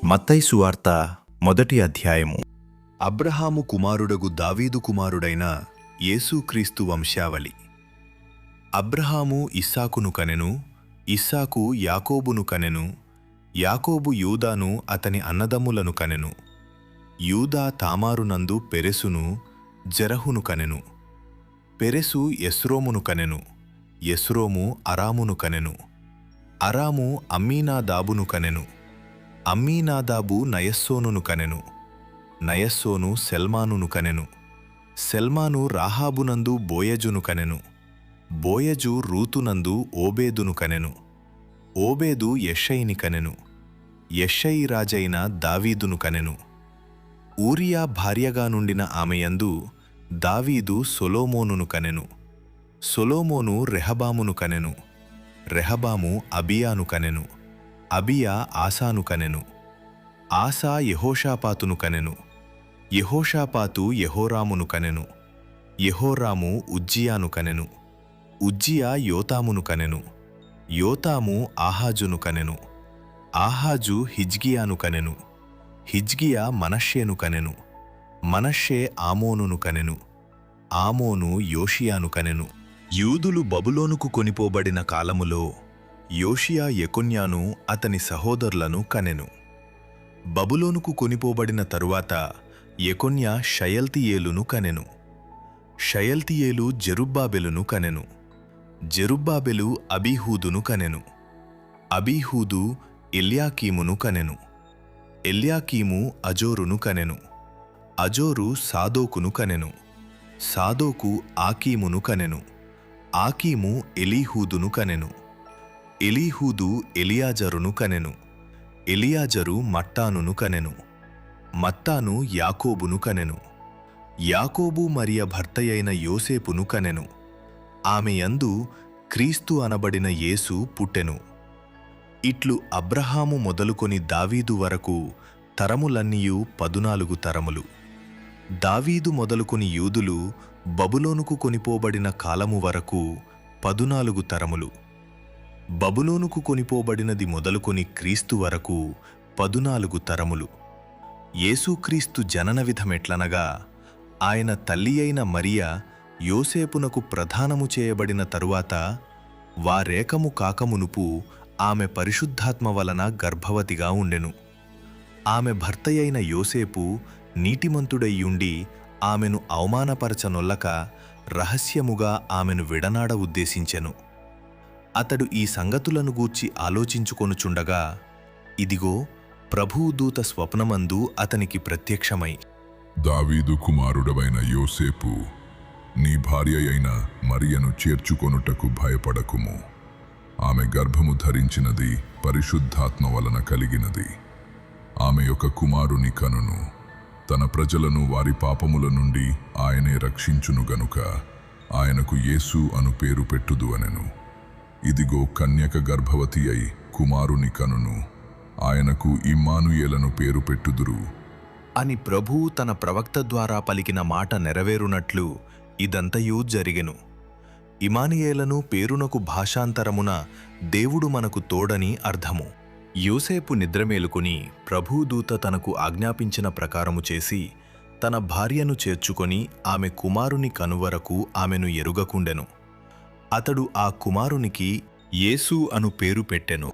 మత్తయి సువార్త మొదటి అధ్యాయము. అబ్రహాము కుమారుడగు దావీదు కుమారుడైన యేసుక్రీస్తు వంశావళి. అబ్రహాము ఇస్సాకును కనెను, ఇస్సాకు యాకోబును కనెను, యాకోబు యూదాను అతని అన్నదమ్ములను కనెను, యూదా తామారునందు పెరెసును జెరహును కనెను, పెరెసు ఎస్రోమును కనెను, ఎస్రోము అరామును కనెను, అరాము అమ్మీనాదాబును కనెను, అమ్మీనాదాబు నయస్సోనును కనెను, నయస్సోను సెల్మానును కనెను, సెల్మాను రాహాబునందు బోయజును కనెను, బోయజు రూతునందు ఓబేదును కనెను, ఓబేదు యెషయిని కనెను, యెషయి రాజైన దావీదును కనెను. ఊరియా భార్యగా నుండిన ఆమెయందు దావీదు సొలొమోనును కనెను, సొలొమోను రెహబామును కనెను, రెహబాము అబియాను కనెను, అబియా ఆసాను కనెను, ఆసా యెహోషాపాతును కనెను, యెహోషాపాతు యెహోరామును కనెను, యెహోరాము ఉజ్జియాను కనెను, ఉజ్జియా యోతామును కనెను, యోతాము ఆహాజును కనెను, ఆహాజు హిజ్కియాను కనెను, హిజ్కియా మనష్షేను కనెను, మనష్షే ఆమోనును కనెను, ఆమోను యోషియాను కనెను. యూదులు బబులోనుకు కొనిపోబడిన కాలములో యోషియా యెకొన్యాను అతని సహోదరులను కనెను. బబులోనుకు కొనిపోబడిన తరువాత యెకొన్యా షయల్తీయేలును కనెను, షయల్తీయేలు జెరుబ్బాబెలును కనెను, జెరుబ్బాబెలు అబీహూదును కనెను, అబీహూదు ఎల్యాకీమును కనెను, ఎల్యాకీము అజోరును కనెను, అజోరు సాదోకును కనెను, సాదోకు ఆకీమును కనెను, ఆకీము ఎలీహూదును కనెను, ఎలీహూదు ఎలియాజరును కనెను, ఎలియాజరు మట్టానును కనెను, మత్తాను యాకోబును కనెను, యాకోబు మరియ భర్తయైన యోసేపును కనెను. ఆమె యందు క్రీస్తు అనబడిన యేసు పుట్టెను. ఇట్లు అబ్రహాము మొదలుకొని దావీదు వరకు తరములన్నీయు 14 తరములు. దావీదు మొదలుకొని యూదులు బబులోనుకు కొనిపోబడిన కాలము వరకు 14 తరములు. బబులోనుకు కొనిపోబడినది మొదలుకొని క్రీస్తు వరకు 14 తరములు. యేసుక్రీస్తు జనన విధమెట్లనగా, ఆయన తల్లి అయిన మరియ యోసేపునకు ప్రదానము చేయబడిన తరువాత వారేకము కాకమునుపు ఆమె పరిశుద్ధాత్మ వలన గర్భవతిగా ఉండెను. ఆమె భర్తయైన యోసేపు నీతిమంతుడయ్యుండి ఆమెను అవమానపరచనొల్లక రహస్యముగా ఆమెను విడనాడ ఉద్దేశించెను. అతడు ఈ సంగతులను గూర్చి ఆలోచించుకొనుచుండగా, ఇదిగో ప్రభువు దూత స్వప్నమందు అతనికి ప్రత్యక్షమై, దావీదు కుమారుడవైన యోసేపు, నీ భార్య అయిన మరియను చేర్చుకొనుటకు భయపడకుము. ఆమె గర్భము ధరించినది పరిశుద్ధాత్మ వలన కలిగినది. ఆమె యొక్క కుమారుని కనును. తన ప్రజలను వారి పాపముల నుండి ఆయనే రక్షించును గనుక ఆయనకు యేసు అను పేరు పెట్టుదు అనెను. ఇదిగో కన్యక గర్భవతి అయి కుమారుని కనును. ఆయనకు ఇమ్మానుయేలను పేరు పెట్టుదురు అని ప్రభువు తన ప్రవక్త ద్వారా పలికిన మాట నెరవేరునట్లు ఇదంతయూ జరిగెను. ఇమానుయేలను పేరునకు భాషాంతరమున దేవుడు మనకు తోడని అర్థము. యోసేపు నిద్రమేలుకొని ప్రభుదూత తనకు ఆజ్ఞాపించిన ప్రకారము చేసి తన భార్యను చేర్చుకొని ఆమె కుమారుని కనువరకు ఆమెను ఎరుగకుండెను. అతడు ఆ కుమారునికి యేసు అను పేరు పెట్టెను.